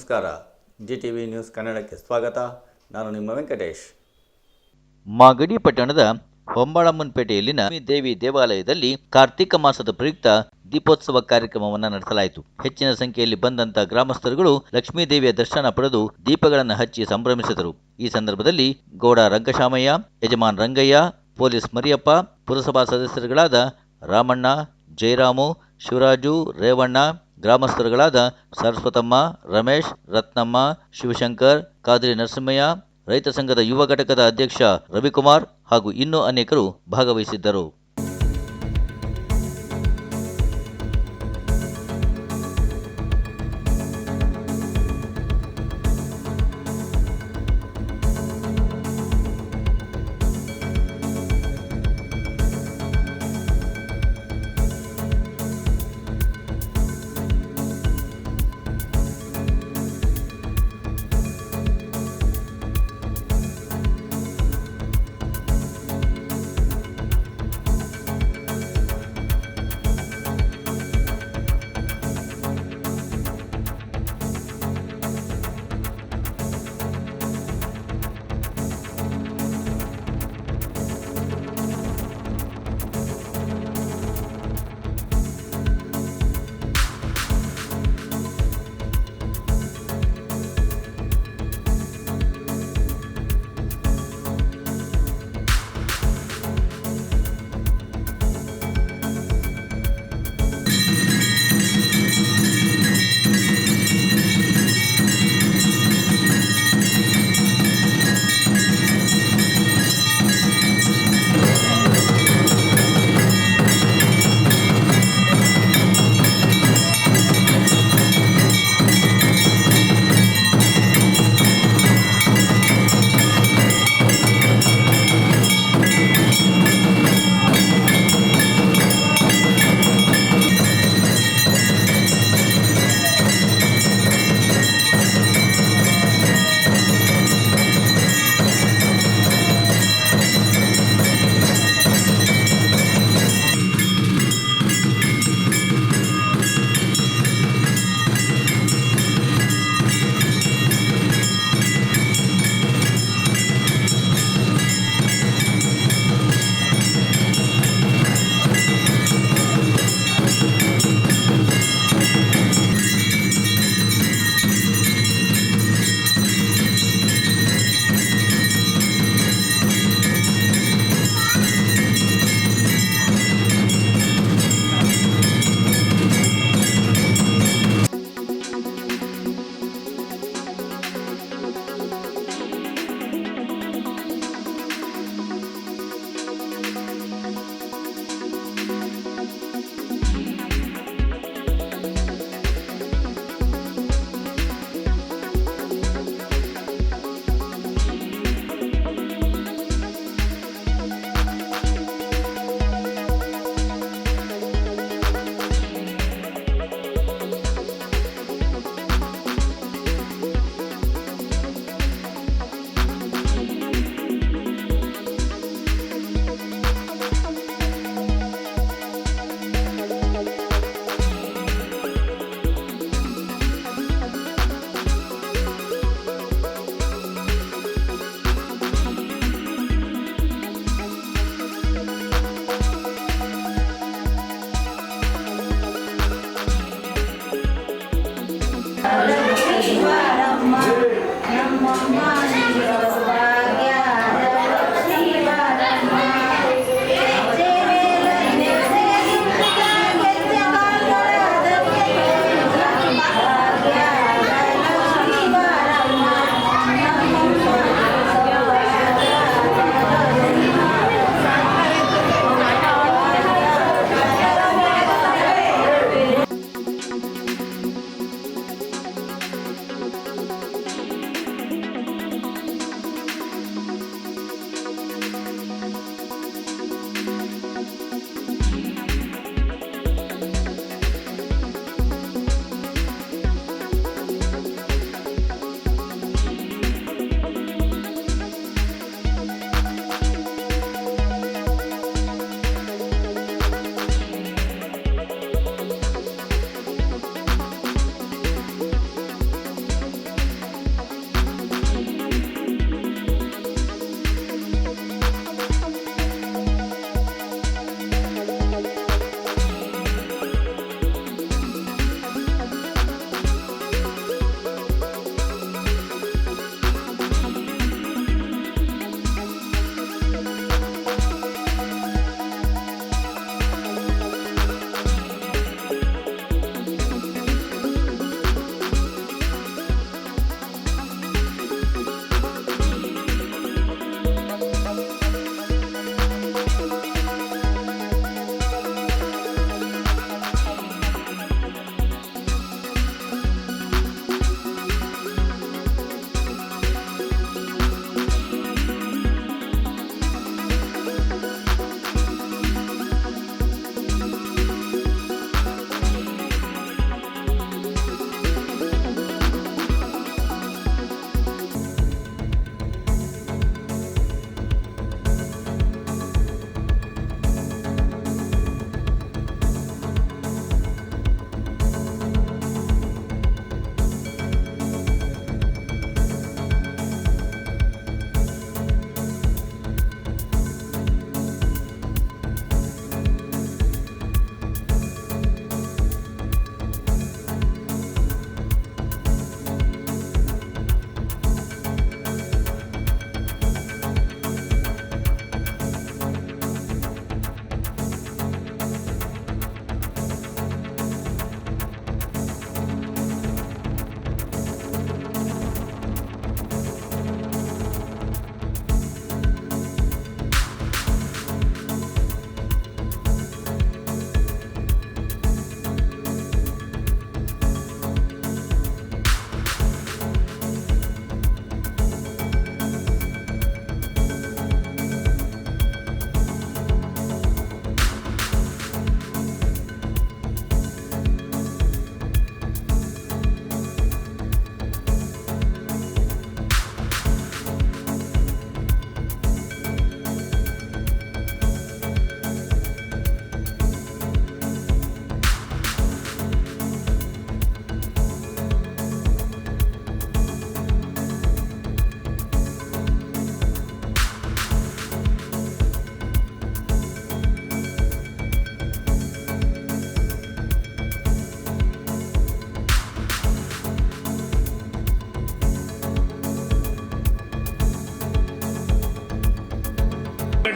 ನಮಸ್ಕಾರ. GTV news ಕನ್ನಡಕ್ಕೆ ಸ್ವಾಗತ. ನಾನು ನಿಮ್ಮ ವೆಂಕಟೇಶ್. ಮಾಗಡಿ ಪಟ್ಟಣದ ಹೊಂಬಾಳಮ್ಮನಪೇಟೆಯಲ್ಲಿನ ದೇವಿ ದೇವಾಲಯದಲ್ಲಿ ಕಾರ್ತಿಕ ಮಾಸದ ಪ್ರಯುಕ್ತ ದೀಪೋತ್ಸವ ಕಾರ್ಯಕ್ರಮವನ್ನು ನಡೆಸಲಾಯಿತು. ಹೆಚ್ಚಿನ ಸಂಖ್ಯೆಯಲ್ಲಿ ಬಂದಂತ ಗ್ರಾಮಸ್ಥರುಗಳು ಲಕ್ಷ್ಮೀದೇವಿಯ ದರ್ಶನ ಪಡೆದು ದೀಪಗಳನ್ನು ಹಚ್ಚಿ ಸಂಭ್ರಮಿಸಿದರು. ಈ ಸಂದರ್ಭದಲ್ಲಿ ಗೌಡ ರಂಗಶಾಮಯ್ಯ, ಯಜಮಾನ್ ರಂಗಯ್ಯ, ಪೊಲೀಸ್ ಮರಿಯಪ್ಪ, ಪುರಸಭಾ ಸದಸ್ಯರುಗಳಾದ ರಾಮಣ್ಣ, ಜಯರಾಮು, ಶಿವರಾಜು, ರೇವಣ್ಣ, ಗ್ರಾಮಸ್ಥರುಗಳಾದ ಸರಸ್ವತಮ್ಮ, ರಮೇಶ್, ರತ್ನಮ್ಮ, ಶಿವಶಂಕರ್, ಕಾದ್ರಿ ನರಸಿಂಹಯ್ಯ, ರೈತ ಸಂಘದ ಯುವ ಘಟಕದ ಅಧ್ಯಕ್ಷ ರವಿಕುಮಾರ್ ಹಾಗೂ ಇನ್ನೂ ಅನೇಕರು ಭಾಗವಹಿಸಿದ್ದರು.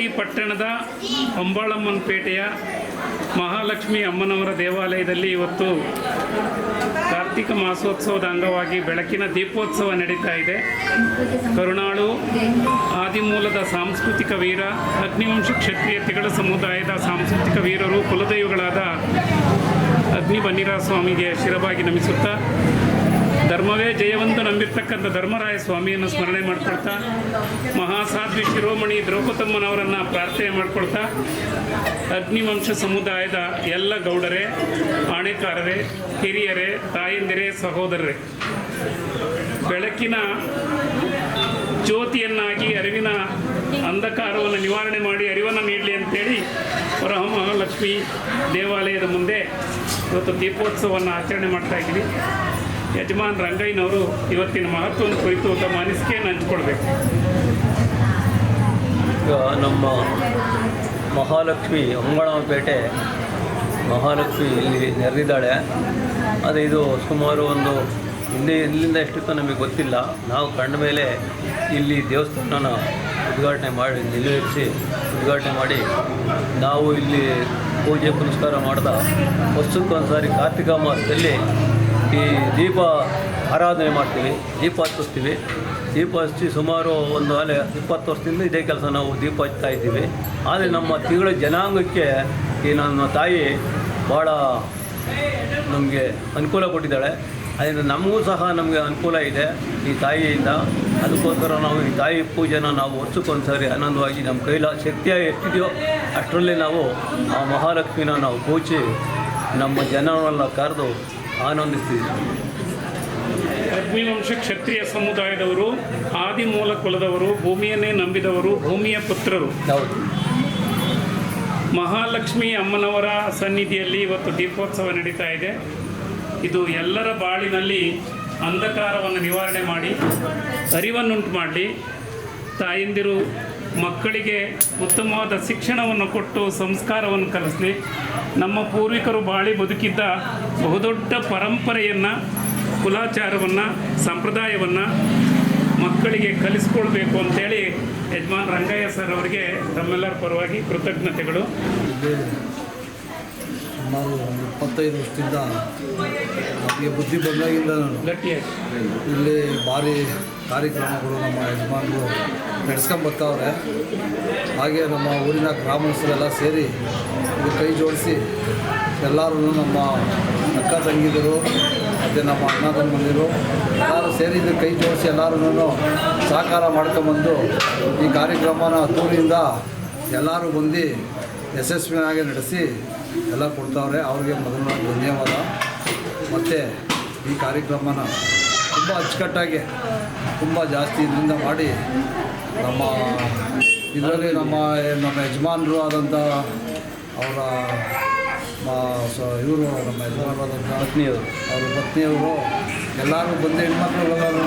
ಮಾಗಡಿ ಪಟ್ಟಣದ ಹೊಂಬಾಳಮ್ಮನಪೇಟೆಯ ಮಹಾಲಕ್ಷ್ಮಿ ಅಮ್ಮನವರ ದೇವಾಲಯದಲ್ಲಿ ಇವತ್ತು ಕಾರ್ತಿಕ ಮಾಸೋತ್ಸವದ ಅಂಗವಾಗಿ ಬೆಳಕಿನ ದೀಪೋತ್ಸವ ನಡೀತಾ ಇದೆ. ಕರುಣಾಳು ಆದಿಮೂಲದ ಸಾಂಸ್ಕೃತಿಕ ವೀರ, ಅಗ್ನಿವಂಶ ಕ್ಷತ್ರಿಯ ತಿಗಳ ಸಮುದಾಯದ ಸಾಂಸ್ಕೃತಿಕ ವೀರರು, ಕುಲದೈವಗಳಾದ ಅಗ್ನಿಬನ್ನಿರ ಸ್ವಾಮಿಗೆ ಶಿರವಾಗಿ ನಮಿಸುತ್ತಾ, ಧರ್ಮವೇ ಜಯವಂತ ನಂಬಿರ್ತಕ್ಕಂಥ ಧರ್ಮರಾಯ ಸ್ವಾಮಿಯನ್ನು ಸ್ಮರಣೆ ಮಾಡ್ಕೊಳ್ತಾ, ಮಹಾಸಾಧ್ವಿ ಶಿರೋಮಣಿ ದ್ರೌಪದಮ್ಮನವರನ್ನು ಪ್ರಾರ್ಥನೆ ಮಾಡ್ಕೊಳ್ತಾ, ಅಗ್ನಿವಂಶ ಸಮುದಾಯದ ಎಲ್ಲ ಗೌಡರೇ, ಆಣೆಕಾರರೇ, ಹಿರಿಯರೇ, ತಾಯಂದಿರೇ, ಸಹೋದರರೇ, ಬೆಳಕಿನ ಜ್ಯೋತಿಯನ್ನಾಗಿ ಅರಿವಿನ ಅಂಧಕಾರವನ್ನು ನಿವಾರಣೆ ಮಾಡಿ ಅರಿವನ್ನು ನೀಡಲಿ ಅಂತೇಳಿ ವರಮಹಾಲಕ್ಷ್ಮಿ ದೇವಾಲಯದ ಮುಂದೆ ಇವತ್ತು ದೀಪೋತ್ಸವವನ್ನು ಆಚರಣೆ ಮಾಡ್ತಾ ಇದ್ದೀವಿ. ಯಜಮಾನ್ ರಂಗಯ್ಯನವರು ಇವತ್ತಿನ ಮಹತ್ವವನ್ನು ಕುರಿತು ತಮ್ಮ ಅನಿಸಿಕೆಯನ್ನು ಹಂಚಿಕೊಳ್ಬೇಕು. ಈಗ ನಮ್ಮ ಮಹಾಲಕ್ಷ್ಮಿ ಹೊಂಬಾಳಮ್ಮನಪೇಟೆ ಮಹಾಲಕ್ಷ್ಮಿ ಇಲ್ಲಿ ನೆರೆದಿದ್ದಾಳೆ. ಆದರೆ ಇದು ಸುಮಾರು ಒಂದು ಇಲ್ಲಿಂದ ಎಷ್ಟಿತ್ತು ನಮಗೆ ಗೊತ್ತಿಲ್ಲ. ನಾವು ಕಂಡ ಮೇಲೆ ಇಲ್ಲಿ ದೇವಸ್ಥಾನನ ಉದ್ಘಾಟನೆ ಮಾಡಿ ನೆರವೇರಿಸಿ ಉದ್ಘಾಟನೆ ಮಾಡಿ ನಾವು ಇಲ್ಲಿ ಪೂಜೆ ಪುನಸ್ಕಾರ ಮಾಡಿದ ವರ್ಷಕ್ಕೊಂದ್ಸಾರಿ ಕಾರ್ತಿಕ ಮಾಸದಲ್ಲಿ ಈ ದೀಪ ಆರಾಧನೆ ಮಾಡ್ತೀವಿ, ದೀಪ ಹಚ್ಚಿಸ್ತೀವಿ. ದೀಪ ಹಚ್ಚಿ ಸುಮಾರು ಒಂದು 20 ವರ್ಷದಿಂದ ಇದೇ ಕೆಲಸ ನಾವು ದೀಪ ಹಚ್ತಾ ಇದ್ದೀವಿ. ಆದರೆ ನಮ್ಮ ತಿಂಗಳ ಜನಾಂಗಕ್ಕೆ ಈ ನನ್ನ ತಾಯಿ ಭಾಳ ನಮಗೆ ಅನುಕೂಲ ಕೊಟ್ಟಿದ್ದಾಳೆ. ಅದರಿಂದ ನಮಗೂ ಸಹ ನಮಗೆ ಅನುಕೂಲ ಇದೆ ಈ ತಾಯಿಯಿಂದ. ಅದಕ್ಕೋಸ್ಕರ ನಾವು ಈ ತಾಯಿ ಪೂಜೆನ ನಾವು ವರ್ಷಕ್ಕೊಂದ್ಸರಿ ಆನಂದವಾಗಿ ನಮ್ಮ ಕೈಲ ಶಕ್ತಿಯ ಎಷ್ಟಿದೆಯೋ ಅಷ್ಟರಲ್ಲಿ ನಾವು ಆ ಮಹಾಲಕ್ಷ್ಮಿನ ನಾವು ಪೂಜೆ ನಮ್ಮ ಜನರನ್ನೆಲ್ಲ ಕರೆದು ಆನಂದಿಸ್ತೀವಿ. ಅಗ್ನಿವಂಶ ಕ್ಷತ್ರಿಯ ಸಮುದಾಯದವರು, ಆದಿಮೂಲ ಕುಲದವರು, ಭೂಮಿಯನ್ನೇ ನಂಬಿದವರು, ಭೂಮಿಯ ಪುತ್ರರು. ಹೌದು. ಮಹಾಲಕ್ಷ್ಮಿ ಅಮ್ಮನವರ ಸನ್ನಿಧಿಯಲ್ಲಿ ಇವತ್ತು ದೀಪೋತ್ಸವ ನಡೀತಾ ಇದೆ. ಇದು ಎಲ್ಲರ ಬಾಳಿನಲ್ಲಿ ಅಂಧಕಾರವನ್ನು ನಿವಾರಣೆ ಮಾಡಿ ಅರಿವನ್ನುಂಟು ಮಾಡಲಿ, ತಾಯಂದಿರು ಮಕ್ಕಳಿಗೆ ಉತ್ತಮವಾದ ಶಿಕ್ಷಣವನ್ನು ಕೊಟ್ಟು ಸಂಸ್ಕಾರವನ್ನು ಕಲಿಸಲಿ, ನಮ್ಮ ಪೂರ್ವಿಕರು ಬಾಳಿ ಬದುಕಿದ್ದ ಬಹುದೊಡ್ಡ ಪರಂಪರೆಯನ್ನು, ಕುಲಾಚಾರವನ್ನು, ಸಂಪ್ರದಾಯವನ್ನು ಮಕ್ಕಳಿಗೆ ಕಲಿಸ್ಕೊಳ್ಬೇಕು ಅಂತೇಳಿ ಯಜಮಾನ್ ರಂಗಯ್ಯ ಸರ್ ಅವರಿಗೆ ತಮ್ಮೆಲ್ಲರ ಪರವಾಗಿ ಕೃತಜ್ಞತೆಗಳು. ಸುಮಾರು 25 ವರ್ಷದಿಂದ ನಮಗೆ ಬುದ್ಧಿ ಬಂದಾಗಿಂದ ನಾನು ಗಟ್ಟಿಯಾಗಿ ಇಲ್ಲಿ ಭಾರಿ ಕಾರ್ಯಕ್ರಮಗಳು ನಮ್ಮ ಯಜಮಾನರು ನಡೆಸ್ಕೊಂಬರ್ತಾವ್ರೆ. ಹಾಗೆ ನಮ್ಮ ಊರಿನ ಗ್ರಾಮಸ್ಥರೆಲ್ಲ ಸೇರಿ ಇದು ಕೈ ಜೋಡಿಸಿ ಎಲ್ಲರೂ ನಮ್ಮ ಅಕ್ಕ ತಂಗಿದರು ಮತ್ತು ನಮ್ಮ ಅಣ್ಣ ತಮ್ಮಂದಿರು ಎಲ್ಲರೂ ಸೇರಿ ಇದು ಕೈ ಜೋಡಿಸಿ ಎಲ್ಲರೂ ಸಹಕಾರ ಮಾಡ್ಕೊಂಬಂದು ಈ ಕಾರ್ಯಕ್ರಮನ ಹತ್ತೂರಿಂದ ಎಲ್ಲರೂ ಬಂದು ಯಶಸ್ವಿಯಾಗಿ ನಡೆಸಿ ಎಲ್ಲ ಕೊಡ್ತಾವ್ರೆ. ಅವ್ರಿಗೆ ಮೊದಲನೇ ಧನ್ಯವಾದ. ಮತ್ತು ಈ ಕಾರ್ಯಕ್ರಮನ ತುಂಬ ಅಚ್ಚುಕಟ್ಟಾಗಿ ತುಂಬ ಜಾಸ್ತಿ ಇದರಿಂದ ಮಾಡಿ ನಮ್ಮ ಇದರಲ್ಲಿ ನಮ್ಮ ಯಜಮಾನರು ಆದಂಥ ಅವರ ಇವರು ನಮ್ಮ ಯಜಮಾನರು ಆದಂಥ ಅವರ ಪತ್ನಿಯವರು ಎಲ್ಲರೂ ಬಂದು ಹೆಣ್ಮಕ್ಳುಗಳೆಲ್ಲರೂ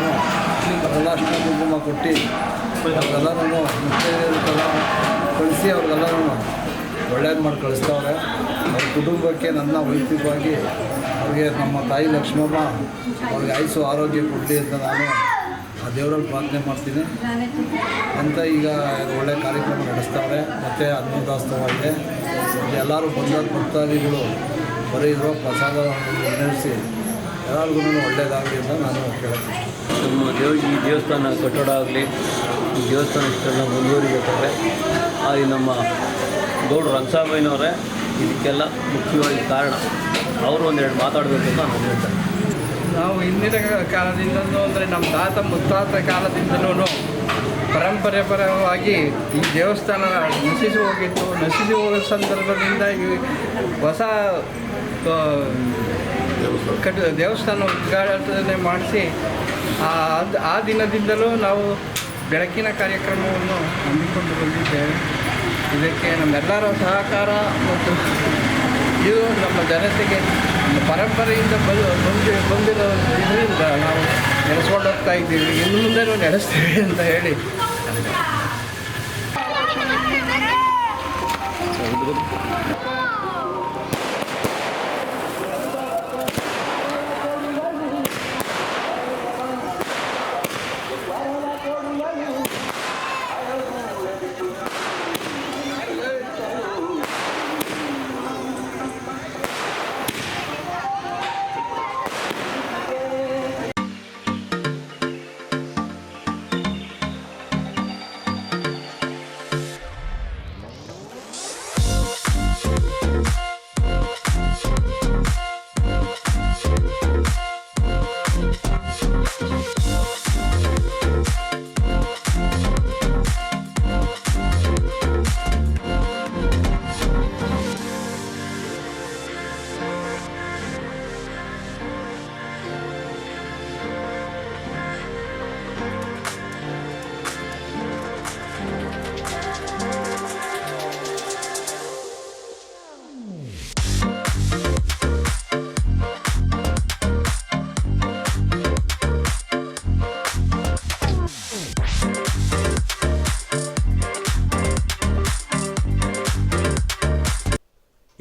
ಅವರೆಲ್ಲ ಅಷ್ಟು ಕುಂಕುಮ ಕೊಟ್ಟು ಅವ್ರಿಗೆಲ್ಲರೂ ಮುಖ್ಯರಿಗೆಲ್ಲ ಕಳಿಸಿ ಅವ್ರಿಗೆಲ್ಲರೂ ಒಳ್ಳೇದು ಮಾಡಿ ಕಳಿಸ್ತವ್ರೆ. ಅವ್ರ ಕುಟುಂಬಕ್ಕೆ ನನ್ನ ವೈಯಕ್ತಿಕವಾಗಿ ಅವ್ರಿಗೆ ನಮ್ಮ ತಾಯಿ ಲಕ್ಷ್ಮಮ್ಮ ಅವ್ರಿಗೆ ಆಯುಸ್ಸು ಆರೋಗ್ಯ ಕೊಡಲಿ ಅಂತ ನಾನು ಆ ದೇವರಲ್ಲಿ ಪ್ರಾರ್ಥನೆ ಮಾಡ್ತೀನಿ ಅಂತ. ಈಗ ಒಳ್ಳೆಯ ಕಾರ್ಯಕ್ರಮ ನಡೆಸ್ತಾವ್ರೆ. ಮತ್ತು ಅನ್ನದಾಸೋಹ ಇದೆ. ಎಲ್ಲರೂ ಬಂದ ಭಕ್ತಾದಿಗಳು ಬರೀದ್ರು ಪ್ರಸಾದ ನಡೆಸಿ ಎಲ್ಲರಿಗೂ ಒಳ್ಳೆಯದಾಗಲಿ ಅಂತ ನಾನು ಕೇಳ್ತೀನಿ. ನಮ್ಮ ಈ ದೇವಸ್ಥಾನ ಕಟ್ಟಡ ಆಗಲಿ, ಈ ದೇವಸ್ಥಾನ ಇಷ್ಟೆಲ್ಲ ಮುಂದುವರಿಬೇಕಾದ್ರೆ ಈ ನಮ್ಮ ಗೌಡ್ರು ರಂಗಸ್ವಾಮಿನವರೇ ಇದಕ್ಕೆಲ್ಲ ಮುಖ್ಯವಾಗಿ ಕಾರಣ. ಅವರು ಒಂದೆರಡು ಮಾತಾಡಬೇಕು ಅಂತ ನಾನು ಹೇಳ್ತೇನೆ. ನಾವು ಹಿಂದಿನ ಕಾಲದಿಂದಲೂ ಅಂದರೆ ನಮ್ಮ ತಾತ ಮುತ್ತಾತ ಕಾಲದಿಂದಲೂ ಪರಂಪರೆಪರವಾಗಿ ಈ ದೇವಸ್ಥಾನ ನಶಿಸಿ ಹೋಗಿತ್ತು. ನಶಿಸಿ ಹೋಗೋ ಸಂದರ್ಭದಿಂದ ಈ ಹೊಸ ದೇವಸ್ಥಾನ ಉದ್ಘಾಟನೆ ಮಾಡಿಸಿ ಆ ದಿನದಿಂದಲೂ ನಾವು ಬೆಳಕಿನ ಕಾರ್ಯಕ್ರಮವನ್ನು ನಂಬಿಕೊಂಡು ಬಂದಿದ್ದೇವೆ. ಇದಕ್ಕೆ ನಮ್ಮೆಲ್ಲರ ಸಹಕಾರ ಮತ್ತು ಇದು ನಮ್ಮ ಜನತೆಗೆ ಪರಂಪರೆಯಿಂದ ಬಂದಿರೋ ಇದರಿಂದ ನಾವು ನಡೆಸ್ಕೊಂಡು ಹೋಗ್ತಾ ಇದ್ದೀವಿ. ಇನ್ನು ಮುಂದೆನೂ ನಡೆಸ್ತೀವಿ ಅಂತ ಹೇಳಿ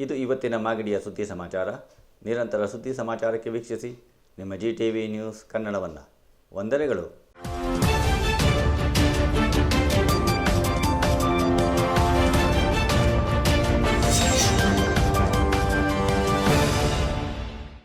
ಇದು ಇವತ್ತಿನ ಮಾಗಡಿಯ ಸುದ್ದಿ ಸಮಾಚಾರ. ನಿರಂತರ ಸುದ್ದಿ ಸಮಾಚಾರಕ್ಕೆ ವೀಕ್ಷಿಸಿ ನಿಮ್ಮ GTV ನ್ಯೂಸ್ ಕನ್ನಡವನ್ನು. ವಂದನೆಗಳು.